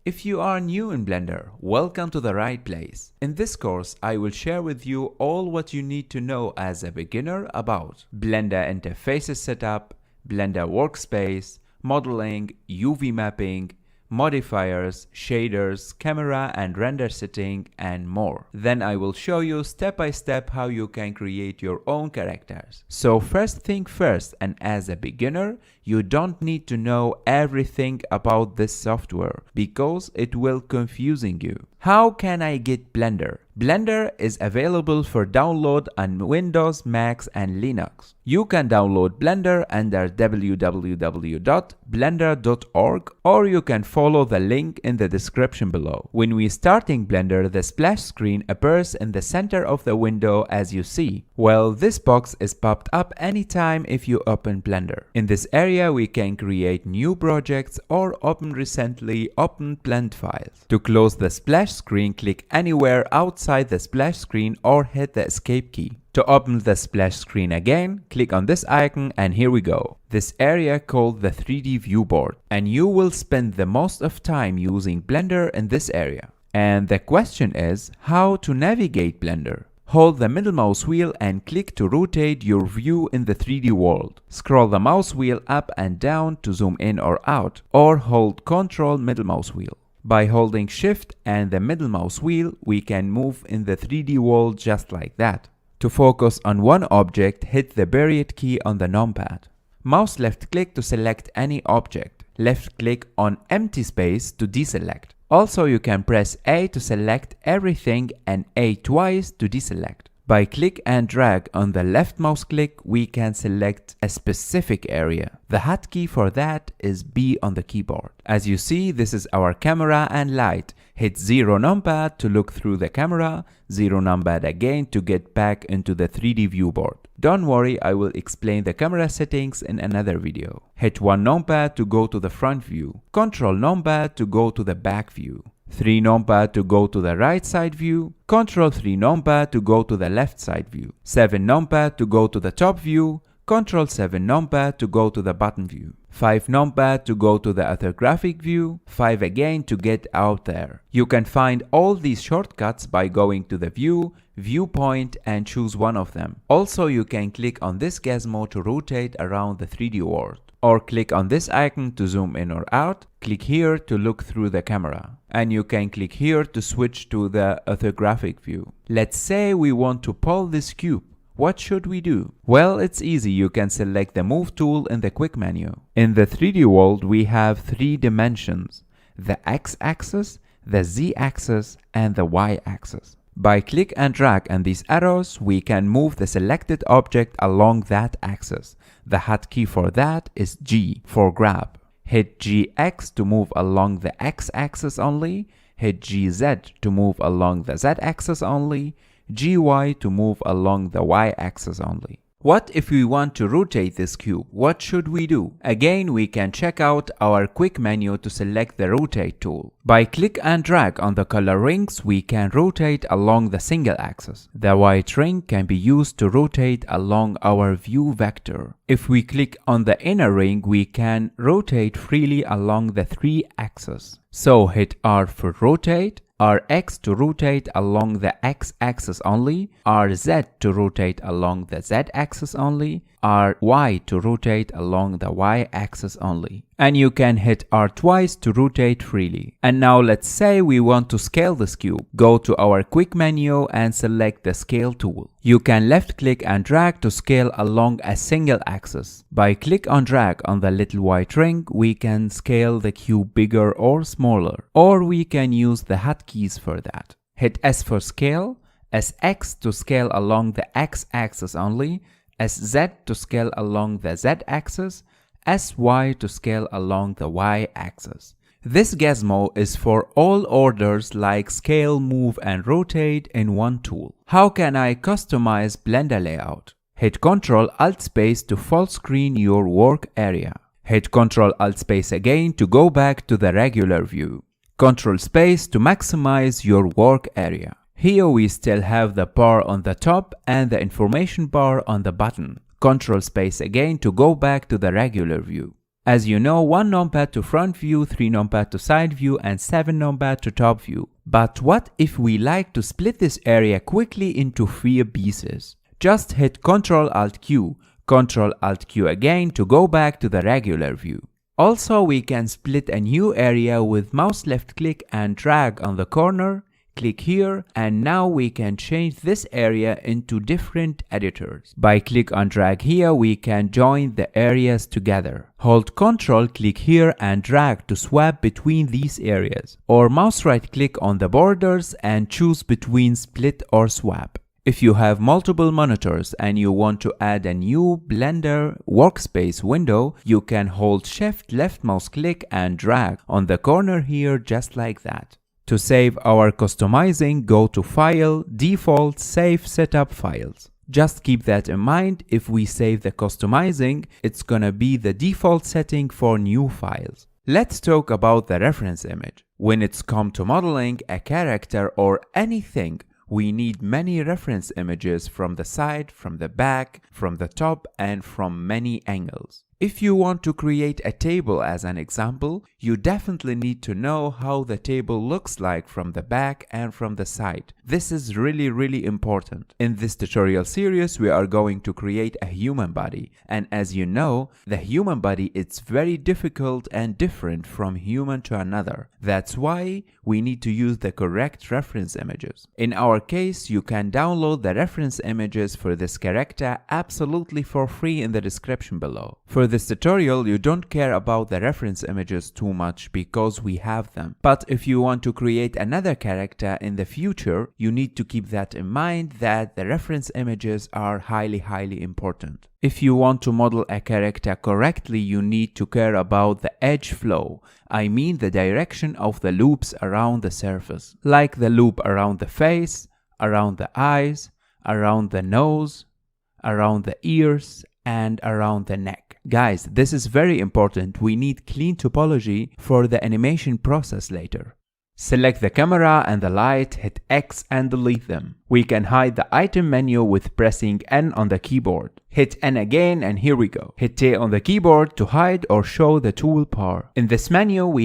If you are new in Blender, welcome to the right place. In this course, I will share with you all what you need to know as a beginner about Blender interfaces setup, Blender workspace, modeling, UV mapping, modifiers, shaders, camera and render setting, and more. Then I will show you step by step how you can create your own characters. So first thing first, and as a beginner, you don't need to know everything about this software because it will confusing you. How can I get Blender? Blender is available for download on Windows, Macs and Linux. You can download Blender under www.blender.org or you can follow the link in the description below. When we starting Blender, the splash screen appears in the center of the window as you see. Well, this box is popped up anytime if you open Blender. In this area, we can create new projects or open recently opened blend files. To close the splash screen, click anywhere outside the splash screen or hit the escape key. To open the splash screen again, click on this icon and here we go. This area called the 3D viewboard, and you will spend the most of time using Blender in this area. And the question is how to navigate Blender. Hold the middle mouse wheel and click to rotate your view in the 3D world. Scroll the mouse wheel up and down to zoom in or out, or hold Ctrl middle mouse wheel. By holding Shift and the middle mouse wheel, we can move in the 3D world just like that. To focus on one object, hit the period key on the numpad. Mouse left click to select any object. Left click on empty space to deselect. Also, you can press A to select everything and A twice to deselect. By click and drag on the left mouse click, we can select a specific area. The hotkey for that is B on the keyboard. As you see, this is our camera and light. Hit 0 numpad to look through the camera, 0 numpad again to get back into the 3D viewboard. Don't worry, I will explain the camera settings in another video. Hit 1 numpad to go to the front view, Ctrl numpad to go to the back view, 3 numpad to go to the right side view, Ctrl 3 numpad to go to the left side view, 7 numpad to go to the top view, Ctrl 7 numpad to go to the bottom view, 5 numpad to go to the orthographic view, 5 again to get out there. You can find all these shortcuts by going to the view, viewpoint and choose one of them. Also, you can click on this gizmo to rotate around the 3D world. Or click on this icon to zoom in or out, click here to look through the camera. And you can click here to switch to the orthographic view. Let's say we want to pull this cube. What should we do? Well, it's easy. You can select the Move tool in the quick menu. In the 3D world, we have 3 dimensions: the X-axis, the Z-axis, and the Y-axis. By click and drag on these arrows, we can move the selected object along that axis. The hotkey for that is G for grab. Hit GX to move along the X-axis only, hit GZ to move along the Z-axis only, GY to move along the Y-axis only. What if we want to rotate this cube? What should we do? Again, we can check out our quick menu to select the rotate tool. By click and drag on the color rings, we can rotate along the single axis. The white ring can be used to rotate along our view vector. If we click on the inner ring, we can rotate freely along the 3 axes. So hit R for rotate, RX to rotate along the X-axis only, RZ to rotate along the Z-axis only, RY to rotate along the Y-axis only. And you can hit R twice to rotate freely. And now let's say we want to scale this cube. Go to our quick menu and select the scale tool. You can left click and drag to scale along a single axis. By click and drag on the little white ring, we can scale the cube bigger or smaller. Or we can use the hotkeys for that. Hit S for scale, SX to scale along the X-axis only, SZ to scale along the Z-axis, SY to scale along the Y-axis. This gizmo is for all orders like scale, move and rotate in one tool. How can I customize Blender layout? Hit Ctrl Alt Space to full screen your work area. Hit Ctrl Alt Space again to go back to the regular view. Ctrl Space to maximize your work area. Here we still have the bar on the top and the information bar on the bottom. Ctrl Space again to go back to the regular view. As you know, 1 numpad to front view, 3 numpad to side view, and 7 numpad to top view. But what if we like to split this area quickly into 3 pieces? Just hit Ctrl-Alt-Q, Ctrl-Alt-Q again to go back to the regular view. Also, we can split a new area with mouse left click and drag on the corner. Click here, and now we can change this area into different editors. By click on drag here, we can join the areas together. Hold Ctrl, click here and drag to swap between these areas. Or mouse right click on the borders and choose between split or swap. If you have multiple monitors and you want to add a new Blender workspace window, you can hold Shift left mouse click and drag on the corner here just like that. To save our customizing, go to File, Default, Save Setup Files. Just keep that in mind, if we save the customizing, it's gonna be the default setting for new files. Let's talk about the reference image. When it's come to modeling a character or anything, we need many reference images from the side, from the back, from the top, and from many angles. If you want to create a table as an example, you definitely need to know how the table looks like from the back and from the side. This is really important. In this tutorial series, we are going to create a human body. And as you know, the human body is very difficult and different from human to another. That's why we need to use the correct reference images. In our case, you can download the reference images for this character absolutely for free in the description below. For this tutorial, you don't care about the reference images too much because we have them. But if you want to create another character in the future, you need to keep that in mind that the reference images are highly important. If you want to model a character correctly, you need to care about the edge flow. I mean the direction of the loops around the surface, like the loop around the face, around the eyes, around the nose, around the ears, and around the neck. Guys, this is very important. We need clean topology for the animation process later. Select the camera and the light, hit X and delete them. We can hide the item menu with pressing N on the keyboard. Hit N again and here we go. Hit T on the keyboard to hide or show the toolbar. In this menu we